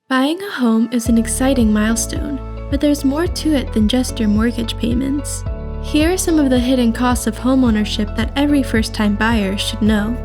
Buying a home is an exciting milestone, but there's more to it than just your mortgage payments. Here are some of the hidden costs of homeownership that every first-time buyer should know.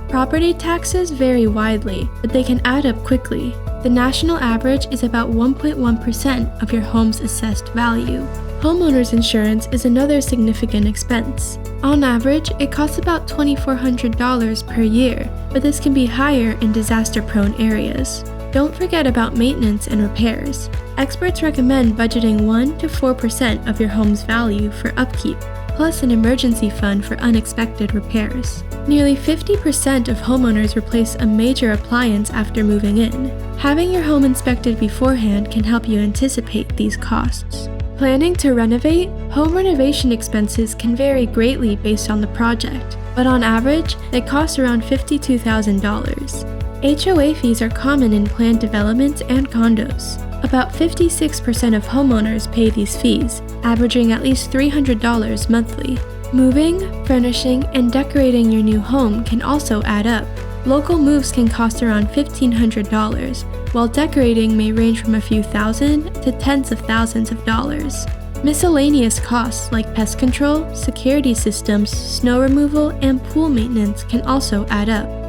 Property taxes vary widely, but they can add up quickly. The national average is about 1.1% of your home's assessed value. Homeowner's insurance is another significant expense. On average, it costs about $2,400 per year, but this can be higher in disaster-prone areas. Don't forget about maintenance and repairs. Experts recommend budgeting 1 to 4% of your home's value for upkeep, plus an emergency fund for unexpected repairs. Nearly 50% of homeowners replace a major appliance after moving in. Having your home inspected beforehand can help you anticipate these costs. Planning to renovate? Home renovation expenses can vary greatly based on the project, but on average, they cost around $52,000. HOA fees are common in planned developments and condos. About 56% of homeowners pay these fees, averaging at least $300 monthly. Moving, furnishing, and decorating your new home can also add up. Local moves can cost around $1,500, while decorating may range from a few thousand to tens of thousands of dollars. Miscellaneous costs like pest control, security systems, snow removal, and pool maintenance can also add up.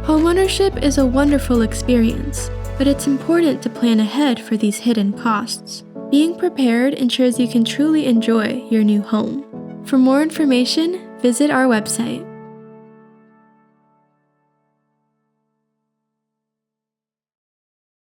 Homeownership is a wonderful experience, but it's important to plan ahead for these hidden costs. Being prepared ensures you can truly enjoy your new home. For more information, visit our website.